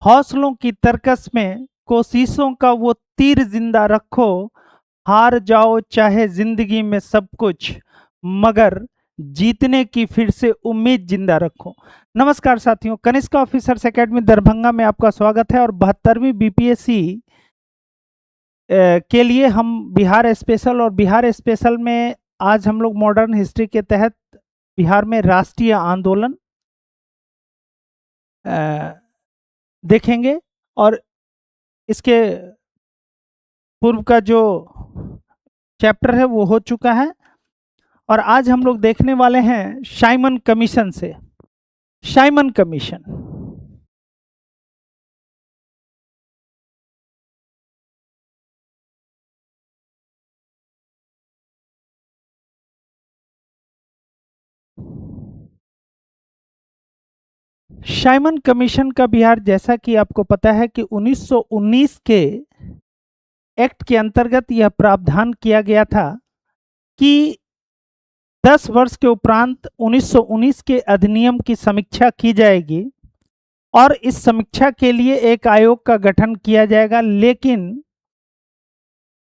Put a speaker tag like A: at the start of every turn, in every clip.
A: हौसलों की तरकस में कोशिशों का वो तीर जिंदा रखो, हार जाओ चाहे जिंदगी में सब कुछ, मगर जीतने की फिर से उम्मीद जिंदा रखो। नमस्कार साथियों, कनिष्क ऑफिसर्स एकेडमी दरभंगा में आपका स्वागत है। और 72वीं बीपीएससी के लिए हम बिहार स्पेशल, और बिहार स्पेशल में आज हम लोग मॉडर्न हिस्ट्री के तहत बिहार में राष्ट्रीय आंदोलन देखेंगे। और इसके पूर्व का जो चैप्टर है वो हो चुका है, और आज हम लोग देखने वाले हैं साइमन कमीशन से। साइमन कमीशन साइमन कमीशन का बिहार, जैसा कि आपको पता है कि 1919 के एक्ट के अंतर्गत यह प्रावधान किया गया था कि 10 वर्ष के उपरांत 1919 के अधिनियम की समीक्षा की जाएगी और इस समीक्षा के लिए एक आयोग का गठन किया जाएगा। लेकिन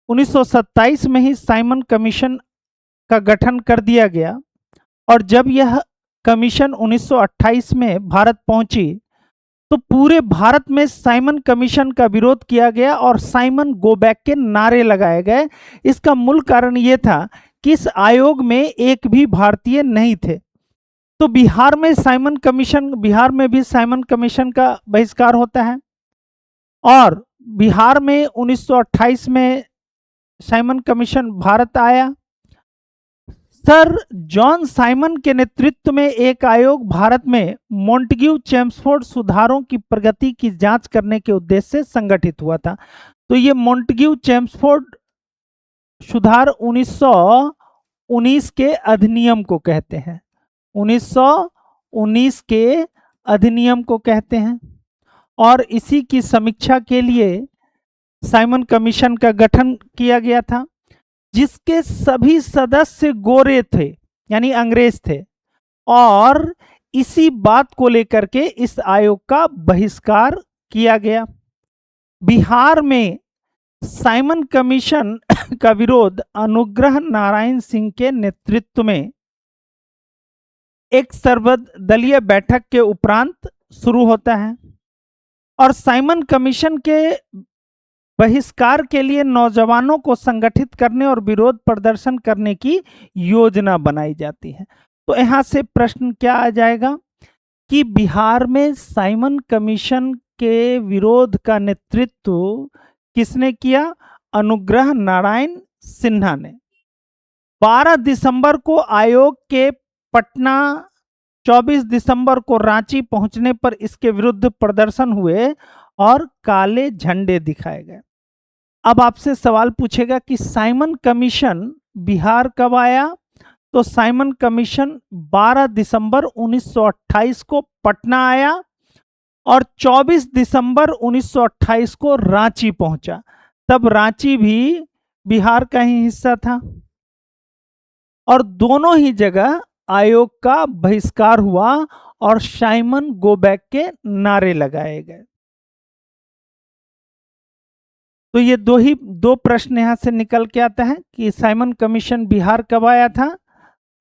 A: 1927 में ही साइमन कमीशन का गठन कर दिया गया, और जब यह कमीशन 1928 में भारत पहुंची तो पूरे भारत में साइमन कमीशन का विरोध किया गया और साइमन गो बैक के नारे लगाए गए। इसका मूल कारण यह था कि इस आयोग में एक भी भारतीय नहीं थे। तो बिहार में भी साइमन कमीशन का बहिष्कार होता है, और बिहार में 1928 में साइमन कमीशन भारत आया। सर जॉन साइमन के नेतृत्व में एक आयोग भारत में मॉन्टेग्यू चेम्सफोर्ड सुधारों की प्रगति की जांच करने के उद्देश्य से संगठित हुआ था। तो ये मॉन्टेग्यू चेम्सफोर्ड सुधार 1919 के अधिनियम को कहते हैं। 1919 के अधिनियम को कहते हैं, और इसी की समीक्षा के लिए साइमन कमीशन का गठन किया गया था, जिसके सभी सदस्य गोरे थे, यानी अंग्रेज थे। और इसी बात को लेकर के इस आयोग का बहिष्कार किया गया। बिहार में साइमन कमीशन का विरोध अनुग्रह नारायण सिंह के नेतृत्व में एक सर्वदलीय बैठक के उपरांत शुरू होता है, और साइमन कमीशन के बहिष्कार के लिए नौजवानों को संगठित करने और विरोध प्रदर्शन करने की योजना बनाई जाती है। तो यहां से प्रश्न क्या आ जाएगा कि बिहार में साइमन कमीशन के विरोध का नेतृत्व किसने किया? अनुग्रह नारायण सिन्हा ने। 12 दिसंबर को आयोग के पटना, 24 दिसंबर को रांची पहुंचने पर इसके विरुद्ध प्रदर्शन हुए और काले झंडे दिखाए गए। अब आपसे सवाल पूछेगा कि साइमन कमीशन बिहार कब आया? तो साइमन कमीशन 12 दिसंबर 1928 को पटना आया और 24 दिसंबर 1928 को रांची पहुंचा। तब रांची भी बिहार का ही हिस्सा था, और दोनों ही जगह आयोग का बहिष्कार हुआ और साइमन गो बैक के नारे लगाए गए। तो ये दो प्रश्न यहां से निकल के आता है कि साइमन कमीशन बिहार कब आया था?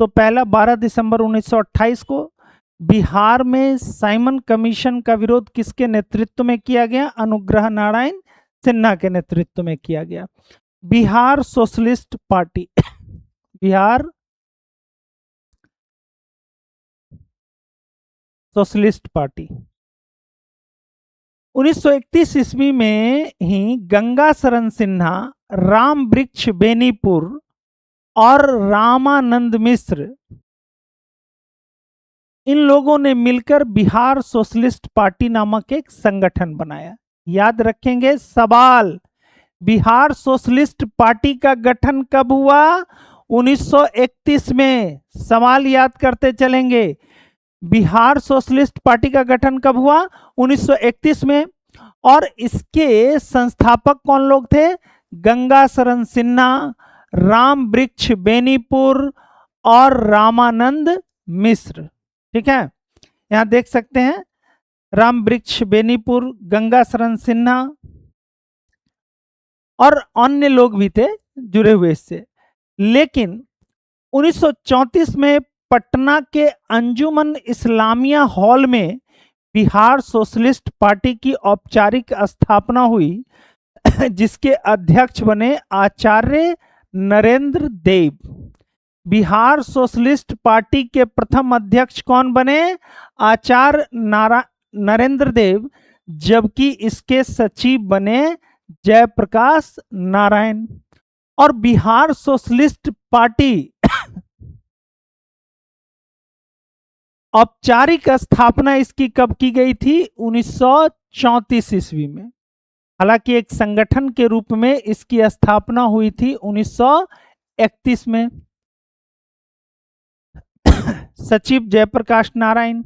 A: तो पहला 12 दिसंबर 1928 को। बिहार में साइमन कमीशन का विरोध किसके नेतृत्व में किया गया? अनुग्रह नारायण सिन्हा के नेतृत्व में किया गया। Bihar socialist party Bihar socialist party 1931 ईस्वी में ही गंगा शरण सिन्हा, राम वृक्ष बेनीपुर और रामानंद मिश्र, इन लोगों ने मिलकर बिहार सोशलिस्ट पार्टी नामक एक संगठन बनाया। याद रखेंगे सवाल, बिहार सोशलिस्ट पार्टी का गठन कब हुआ? 1931 में। सवाल याद करते चलेंगे, बिहार सोशलिस्ट पार्टी का गठन कब हुआ? 1931 में। और इसके संस्थापक कौन लोग थे? गंगा शरण सिन्हा, राम वृक्ष बेनीपुर और रामानंद मिश्र। ठीक है, यहां देख सकते हैं राम वृक्ष बेनीपुर, गंगा शरण सिन्हा और अन्य लोग भी थे जुड़े हुए इससे। लेकिन 1934 में पटना के अंजुमन इस्लामिया हॉल में बिहार सोशलिस्ट पार्टी की औपचारिक स्थापना हुई, जिसके अध्यक्ष बने आचार्य नरेंद्र देव। बिहार सोशलिस्ट पार्टी के प्रथम अध्यक्ष कौन बने? आचार्य नरेंद्र देव, जबकि इसके सचिव बने जयप्रकाश नारायण। और बिहार सोशलिस्ट पार्टी औपचारिक स्थापना इसकी कब की गई थी? 1934 ईस्वी में। हालांकि एक संगठन के रूप में इसकी स्थापना हुई थी 1931 में। सचिव जयप्रकाश नारायण।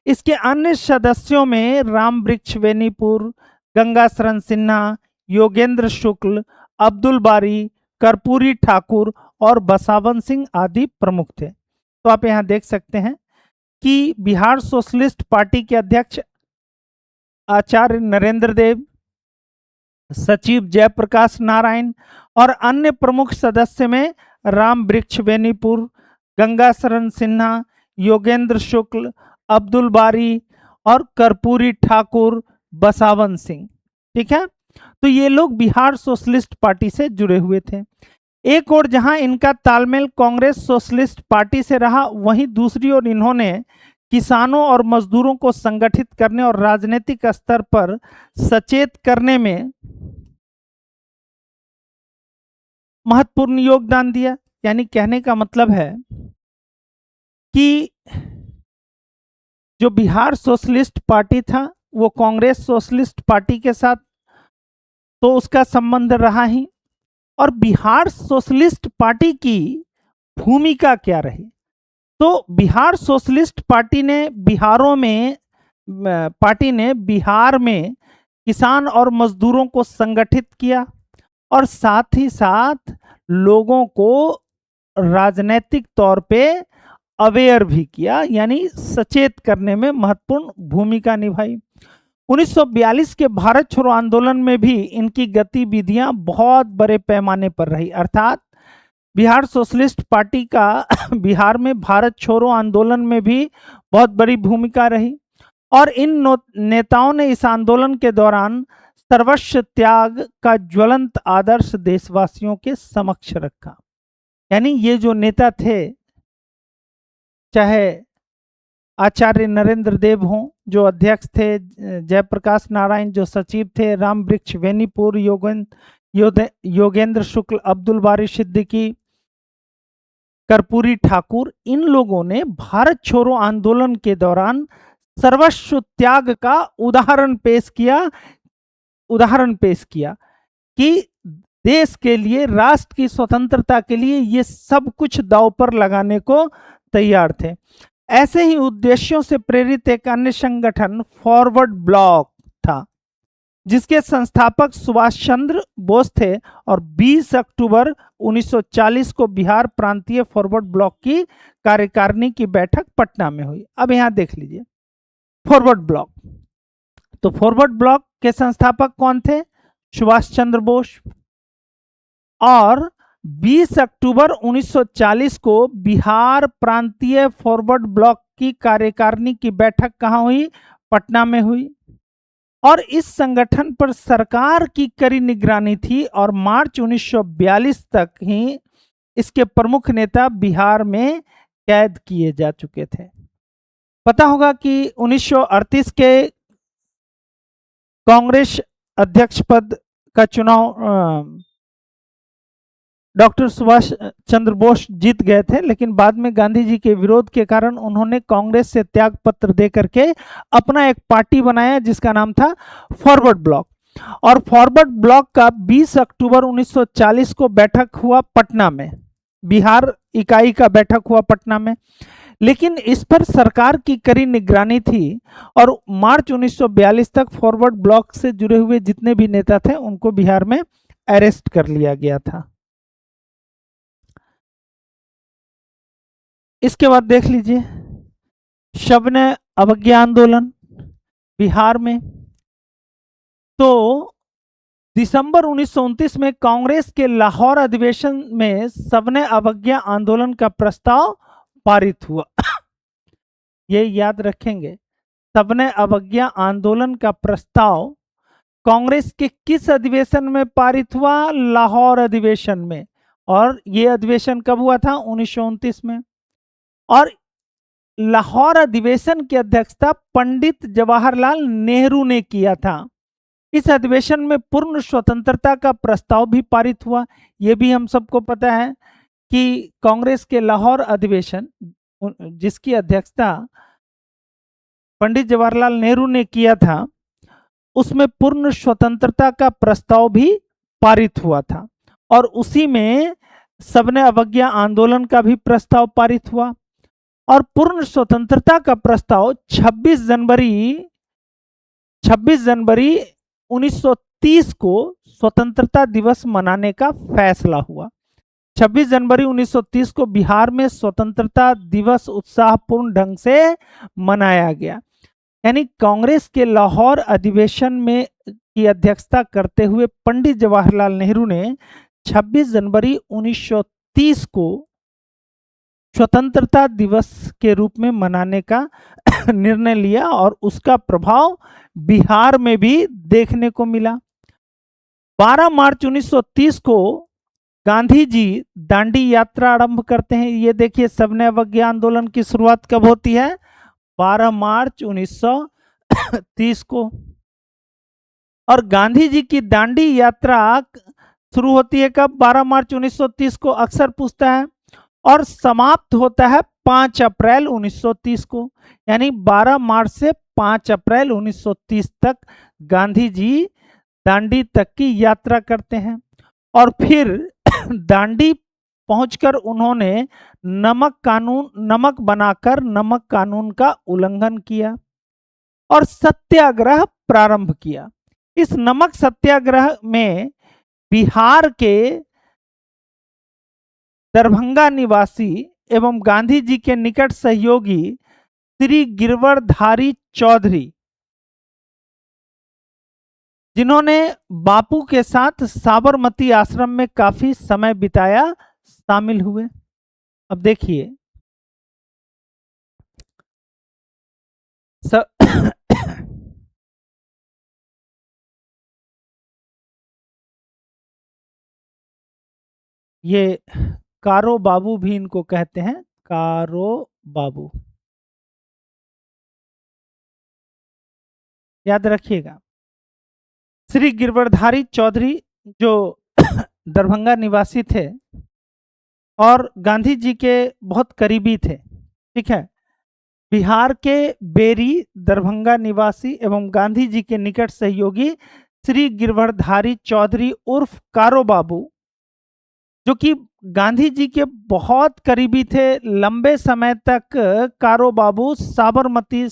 A: इसके अन्य सदस्यों में राम वृक्ष बेनीपुर, गंगा शरण सिन्हा, योगेंद्र शुक्ल, अब्दुल बारी, कर्पूरी ठाकुर और बसावन सिंह आदि प्रमुख थे। तो आप यहां देख सकते हैं कि बिहार सोशलिस्ट पार्टी के अध्यक्ष आचार्य नरेंद्र देव, सचिव जयप्रकाश नारायण और अन्य प्रमुख सदस्य में राम वृक्ष बेनीपुर, गंगा शरण सिन्हा, योगेंद्र शुक्ल, अब्दुल बारी और कर्पूरी ठाकुर, बसावन सिंह। ठीक है, तो ये लोग बिहार सोशलिस्ट पार्टी से जुड़े हुए थे। एक और जहां इनका तालमेल कांग्रेस सोशलिस्ट पार्टी से रहा, वहीं दूसरी ओर इन्होंने किसानों और मजदूरों को संगठित करने और राजनीतिक स्तर पर सचेत करने में महत्वपूर्ण योगदान दिया। यानी कहने का मतलब है कि जो बिहार सोशलिस्ट पार्टी था वो कांग्रेस सोशलिस्ट पार्टी के साथ तो उसका संबंध रहा ही, और बिहार सोशलिस्ट पार्टी की भूमिका क्या रही? तो बिहार सोशलिस्ट पार्टी ने बिहार में किसान और मजदूरों को संगठित किया और साथ ही साथ लोगों को राजनीतिक तौर पे अवेयर भी किया, यानी सचेत करने में महत्वपूर्ण भूमिका निभाई। 1942 के भारत छोड़ो आंदोलन में भी इनकी गतिविधियां बहुत बड़े पैमाने पर रही। अर्थात बिहार सोशलिस्ट पार्टी का बिहार में भारत छोड़ो आंदोलन में भी बहुत बड़ी भूमिका रही, और इन नेताओं ने इस आंदोलन के दौरान सर्वस्व त्याग का ज्वलंत आदर्श देशवासियों के समक्ष रखा। यानी ये जो नेता थे, चाहे आचार्य नरेंद्र देव हों जो अध्यक्ष थे, जयप्रकाश नारायण जो सचिव थे, राम वृक्ष बेनीपुर, योगेंद्र शुक्ल, अब्दुल बारी सिद्दीकी, कर्पूरी ठाकुर, इन लोगों ने भारत छोड़ो आंदोलन के दौरान सर्वस्व त्याग का उदाहरण पेश किया कि देश के लिए, राष्ट्र की स्वतंत्रता के लिए ये सब कुछ दांव पर लगाने को तैयार थे। ऐसे ही उद्देश्यों से प्रेरित एक अन्य संगठन फॉरवर्ड ब्लॉक था, जिसके संस्थापक सुभाष चंद्र बोस थे, और 20 अक्टूबर 1940 को बिहार प्रांतीय फॉरवर्ड ब्लॉक की कार्यकारिणी की बैठक पटना में हुई। अब यहां देख लीजिए फॉरवर्ड ब्लॉक। तो फॉरवर्ड ब्लॉक के संस्थापक कौन थे? सुभाष चंद्र बोस। और 20 अक्टूबर 1940 को बिहार प्रांतीय फॉरवर्ड ब्लॉक की कार्यकारिणी की बैठक कहां हुई? पटना में हुई। और इस संगठन पर सरकार की कड़ी निगरानी थी, और मार्च 1942 तक ही इसके प्रमुख नेता बिहार में कैद किए जा चुके थे। पता होगा कि 1938 के कांग्रेस अध्यक्ष पद का चुनाव डॉक्टर सुभाष चंद्र बोस जीत गए थे, लेकिन बाद में गांधी जी के विरोध के कारण उन्होंने कांग्रेस से त्याग पत्र दे करके अपना एक पार्टी बनाया जिसका नाम था फॉरवर्ड ब्लॉक। और फॉरवर्ड ब्लॉक का 20 अक्टूबर 1940 को बैठक हुआ पटना में, बिहार इकाई का बैठक हुआ पटना में। लेकिन इस पर सरकार की कड़ी निगरानी थी, और मार्च 1942 तक फॉरवर्ड ब्लॉक से जुड़े हुए जितने भी नेता थे उनको बिहार में अरेस्ट कर लिया गया था। इसके बाद देख लीजिए शबने अवज्ञा आंदोलन। बिहार में। तो दिसंबर 1929 में कांग्रेस के लाहौर अधिवेशन में सबने अवज्ञा आंदोलन का प्रस्ताव पारित हुआ। ये याद रखेंगे, सबने अवज्ञा आंदोलन का प्रस्ताव कांग्रेस के किस अधिवेशन में पारित हुआ? लाहौर अधिवेशन में। और यह अधिवेशन कब हुआ था? 1929 में। और लाहौर अधिवेशन की अध्यक्षता पंडित जवाहरलाल नेहरू ने किया था। इस अधिवेशन में पूर्ण स्वतंत्रता का प्रस्ताव भी पारित हुआ। यह भी हम सबको पता है कि कांग्रेस के लाहौर अधिवेशन जिसकी अध्यक्षता पंडित जवाहरलाल नेहरू ने किया था, उसमें पूर्ण स्वतंत्रता का प्रस्ताव भी पारित हुआ था। और उसी में सबने अवज्ञा आंदोलन का भी प्रस्ताव पारित हुआ। और पूर्ण स्वतंत्रता का प्रस्ताव 26 जनवरी 1930 को स्वतंत्रता दिवस मनाने का फैसला हुआ। 26 जनवरी 1930 को बिहार में स्वतंत्रता दिवस उत्साहपूर्ण ढंग से मनाया गया। यानी कांग्रेस के लाहौर अधिवेशन में की अध्यक्षता करते हुए पंडित जवाहरलाल नेहरू ने 26 जनवरी 1930 को स्वतंत्रता दिवस के रूप में मनाने का निर्णय लिया और उसका प्रभाव बिहार में भी देखने को मिला। 12 मार्च 1930 को गांधी जी दांडी यात्रा आरंभ करते हैं। ये देखिए, सबने अवज्ञा आंदोलन की शुरुआत कब होती है? 12 मार्च 1930 को। और गांधी जी की दांडी यात्रा शुरू होती है कब? 12 मार्च 1930 को, अक्सर पूछता है। और समाप्त होता है 5 अप्रैल 1930 को। यानी 12 मार्च से 5 अप्रैल 1930 तक गांधी जी दांडी तक की यात्रा करते हैं। और फिर दांडी पहुंचकर उन्होंने नमक बनाकर नमक कानून का उल्लंघन किया और सत्याग्रह प्रारंभ किया। इस नमक सत्याग्रह में बिहार के दरभंगा निवासी एवं गांधी जी के निकट सहयोगी श्री गिरवरधारी चौधरी, जिन्होंने बापू के साथ साबरमती आश्रम में काफी समय बिताया, शामिल हुए। अब देखिए, ये कारो बाबू भी इनको कहते हैं, कारो बाबू, याद रखिएगा। श्री गिरवरधारी चौधरी जो दरभंगा निवासी थे और गांधी जी के बहुत करीबी थे, ठीक है। बिहार के बेरी, दरभंगा निवासी एवं गांधी जी के निकट सहयोगी श्री गिरवरधारी चौधरी उर्फ कारो बाबू, जो कि गांधी जी के बहुत करीबी थे, लंबे समय तक कारो बाबू साबरमती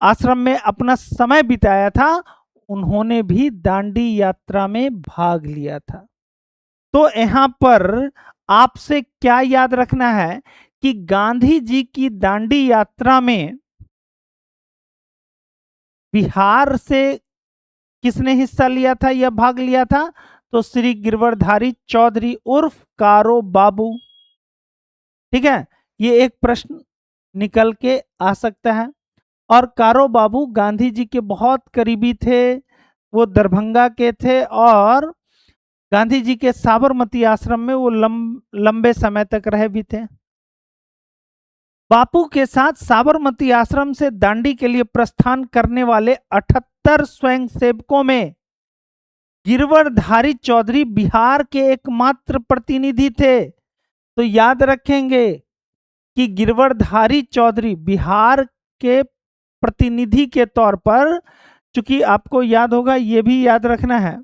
A: आश्रम में अपना समय बिताया था, उन्होंने भी दांडी यात्रा में भाग लिया था। तो यहाँ पर आपसे क्या याद रखना है कि गांधी जी की दांडी यात्रा में बिहार से किसने हिस्सा लिया था या भाग लिया था? तो श्री गिरवरधारी चौधरी उर्फ कारो बाबू, ठीक है। ये एक प्रश्न निकल के आ सकता है। और कारो बाबू गांधी जी के बहुत करीबी थे, वो दरभंगा के थे और गांधी जी के साबरमती आश्रम में वो लंबे समय तक रहे भी थे। बापू के साथ साबरमती आश्रम से दांडी के लिए प्रस्थान करने वाले 78 स्वयंसेवकों में गिरवरधारी चौधरी बिहार के एकमात्र प्रतिनिधि थे। तो याद रखेंगे कि गिरवरधारी चौधरी बिहार के प्रतिनिधि के तौर पर, चूंकि आपको याद होगा, ये भी याद रखना है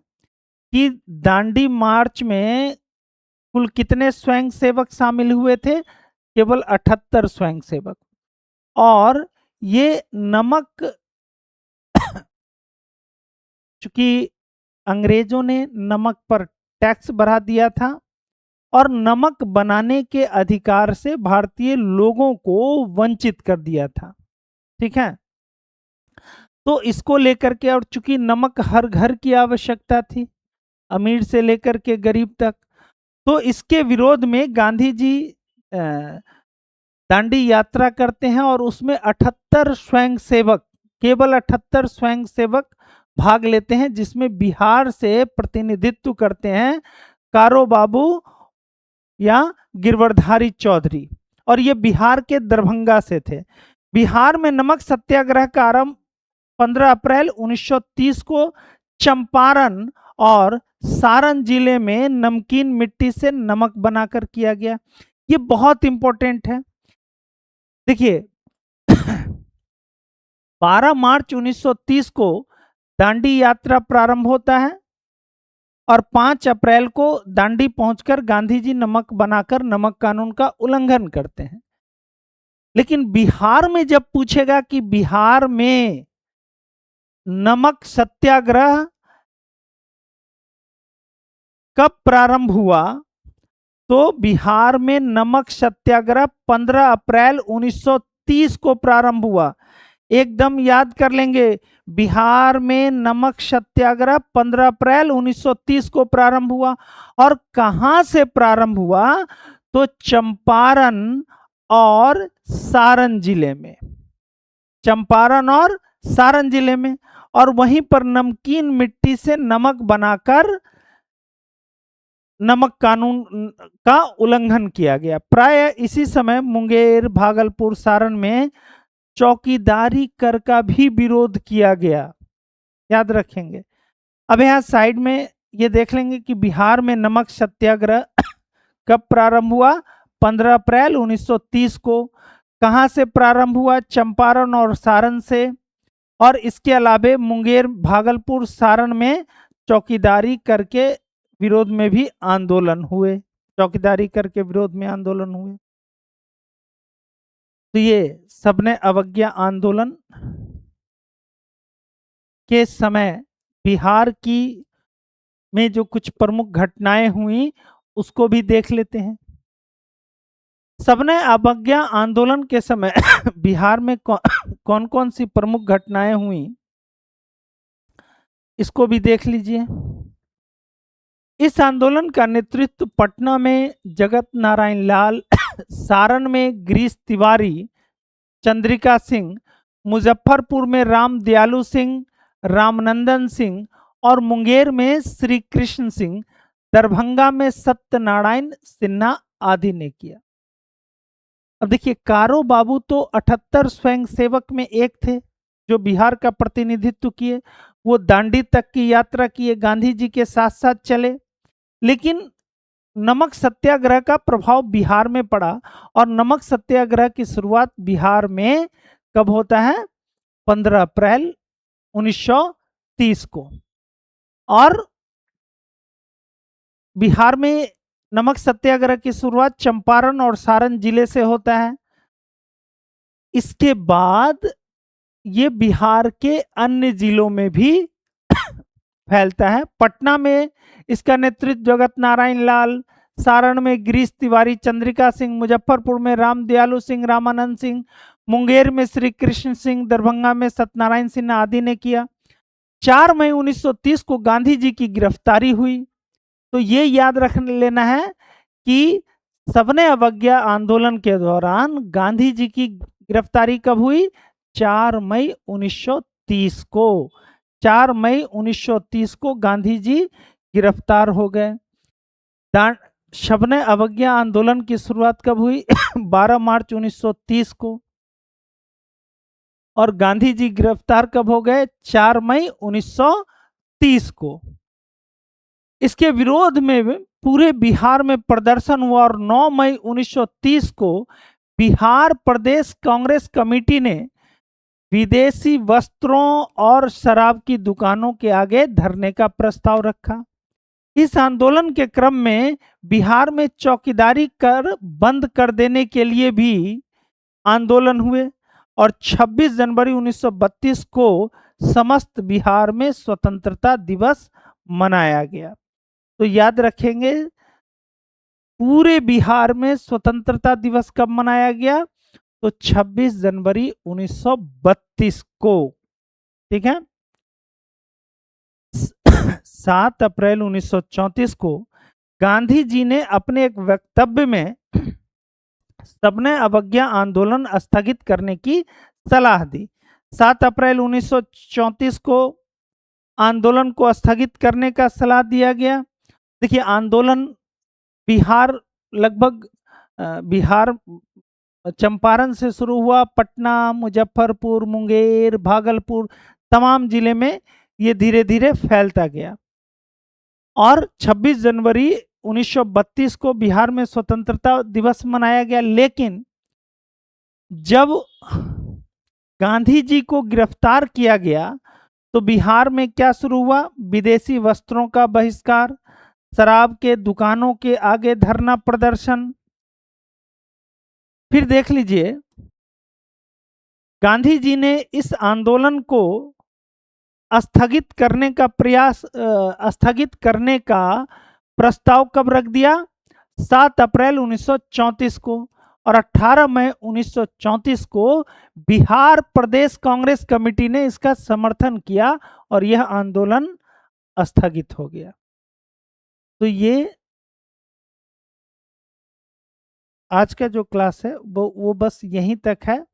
A: कि दांडी मार्च में कुल कितने स्वयंसेवक शामिल हुए थे? केवल 78 स्वयंसेवक। और ये नमक, चूंकि अंग्रेजों ने नमक पर टैक्स बढ़ा दिया था और नमक बनाने के अधिकार से भारतीय लोगों को वंचित कर दिया था, ठीक है। तो इसको लेकर के, और चूंकि नमक हर घर की आवश्यकता थी, अमीर से लेकर के गरीब तक, तो इसके विरोध में गांधी जी दांडी यात्रा करते हैं और उसमें 78 स्वयंसेवक, केवल 78 स्वयंसेवक भाग लेते हैं, जिसमें बिहार से प्रतिनिधित्व करते हैं कारो बाबू या गिरवरधारी चौधरी, और ये बिहार के दरभंगा से थे। बिहार में नमक सत्याग्रह का आरंभ 15 अप्रैल 1930 को चंपारण और सारण जिले में नमकीन मिट्टी से नमक बनाकर किया गया। ये बहुत इंपॉर्टेंट है। देखिए 12 मार्च 1930 को दांडी यात्रा प्रारंभ होता है और 5 अप्रैल को दांडी पहुंचकर गांधी जी नमक बनाकर नमक कानून का उल्लंघन करते हैं। लेकिन बिहार में जब पूछेगा कि बिहार में नमक सत्याग्रह कब प्रारंभ हुआ, तो बिहार में नमक सत्याग्रह 15 अप्रैल 1930 को प्रारंभ हुआ। एकदम याद कर लेंगे, बिहार में नमक सत्याग्रह 15 अप्रैल 1930 को प्रारंभ हुआ। और कहां से प्रारंभ हुआ, तो चंपारण और सारण जिले में, चंपारण और सारण जिले में, और वहीं पर नमकीन मिट्टी से नमक बनाकर नमक कानून का उल्लंघन किया गया। प्राय इसी समय मुंगेर, भागलपुर, सारण में चौकीदारी कर का भी विरोध किया गया, याद रखेंगे। अब यहां साइड में ये देख लेंगे कि बिहार में नमक सत्याग्रह कब प्रारंभ हुआ, 15 अप्रैल 1930 को। कहां से प्रारंभ हुआ, चंपारण और सारण से। और इसके अलावे मुंगेर, भागलपुर, सारण में चौकीदारी करके विरोध में भी आंदोलन हुए, चौकीदारी करके विरोध में आंदोलन हुए। तो ये सबने अवज्ञा आंदोलन के समय बिहार की में जो कुछ प्रमुख घटनाएं हुई उसको भी देख लेते हैं। सबने अवज्ञा आंदोलन के समय बिहार में कौन कौन सी प्रमुख घटनाएं हुई, इसको भी देख लीजिए। इस आंदोलन का नेतृत्व पटना में जगत नारायण लाल, सारण में गिरीश तिवारी, चंद्रिका सिंह, मुजफ्फरपुर में राम दयालु सिंह, रामनंदन सिंह, और मुंगेर में श्री कृष्ण सिंह, दरभंगा में सत्यनारायण सिन्हा आदि ने किया। अब देखिए, कारो बाबू तो 78 स्वयंसेवक में एक थे जो बिहार का प्रतिनिधित्व किए। वो दांडी तक की यात्रा किए, गांधी जी के साथ साथ चले। लेकिन नमक सत्याग्रह का प्रभाव बिहार में पड़ा, और नमक सत्याग्रह की शुरुआत बिहार में कब होता है, 15 अप्रैल 1930 को। और बिहार में नमक सत्याग्रह की शुरुआत चंपारण और सारण जिले से होता है। इसके बाद ये बिहार के अन्य जिलों में भी फैलता है। पटना में इसका नेतृत्व जगत नारायण लाल, सारण में गिरीश तिवारी, चंद्रिका सिंह, मुजफ्फरपुर में राम दयालु सिंह, रामानंद सिंह, मुंगेर में श्री कृष्ण सिंह, दरभंगा में सत्यनारायण सिन्हा आदि ने किया। 4 मई 1930 को गांधी जी की गिरफ्तारी हुई। तो ये याद रख लेना है कि सबने अवज्ञा आंदोलन के दौरान गांधी जी की गिरफ्तारी कब हुई, 4 मई 1930 को। 4 मई 1930 को गांधी जी गिरफ्तार हो गए। सबने अवज्ञा आंदोलन की शुरुआत कब हुई 12 मार्च 1930 को। और गांधी जी गिरफ्तार कब हो गए, 4 मई 1930 को। इसके विरोध में पूरे बिहार में प्रदर्शन हुआ, और 9 मई 1930 को बिहार प्रदेश कांग्रेस कमेटी ने विदेशी वस्त्रों और शराब की दुकानों के आगे धरने का प्रस्ताव रखा। इस आंदोलन के क्रम में बिहार में चौकीदारी कर बंद कर देने के लिए भी आंदोलन हुए, और 26 जनवरी 1932 को समस्त बिहार में स्वतंत्रता दिवस मनाया गया। तो याद रखेंगे, पूरे बिहार में स्वतंत्रता दिवस कब मनाया गया, तो 26 जनवरी 1932 को। ठीक है। 7 अप्रैल 1934 को गांधी जी ने अपने एक वक्तव्य में सबने अवज्ञा आंदोलन स्थगित करने की सलाह दी। 7 अप्रैल 1934 को आंदोलन को स्थगित करने का सलाह दिया गया। देखिए आंदोलन बिहार लगभग बिहार चंपारण से शुरू हुआ, पटना, मुजफ्फरपुर, मुंगेर, भागलपुर तमाम जिले में ये धीरे धीरे फैलता गया और 26 जनवरी 1932 को बिहार में स्वतंत्रता दिवस मनाया गया। लेकिन जब गांधी जी को गिरफ्तार किया गया तो बिहार में क्या शुरू हुआ? विदेशी वस्त्रों का बहिष्कार, शराब के दुकानों के आगे धरना प्रदर्शन। फिर देख लीजिए गांधी जी ने इस आंदोलन को स्थगित करने का स्थगित करने का प्रस्ताव कब रख दिया? 7 अप्रैल 1934 को, और 18 मई 1934 को बिहार प्रदेश कांग्रेस कमेटी ने इसका समर्थन किया और यह आंदोलन स्थगित हो गया। तो ये आज का जो क्लास है वो बस यहीं तक है,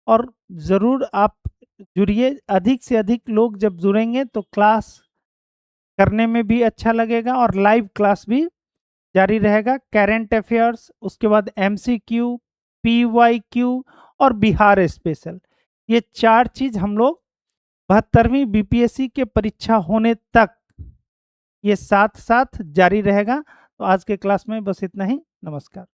A: और ज़रूर आप जुड़िए। अधिक से अधिक लोग जब जुड़ेंगे तो क्लास करने में भी अच्छा लगेगा और लाइव क्लास भी जारी रहेगा। करेंट अफेयर्स, उसके बाद एमसीक्यू, पीवाईक्यू और बिहार स्पेशल, ये 4 चीज हम लोग 72वीं बीपीएससी के परीक्षा होने तक ये साथ साथ जारी रहेगा। तो आज के क्लास में बस इतना ही। नमस्कार।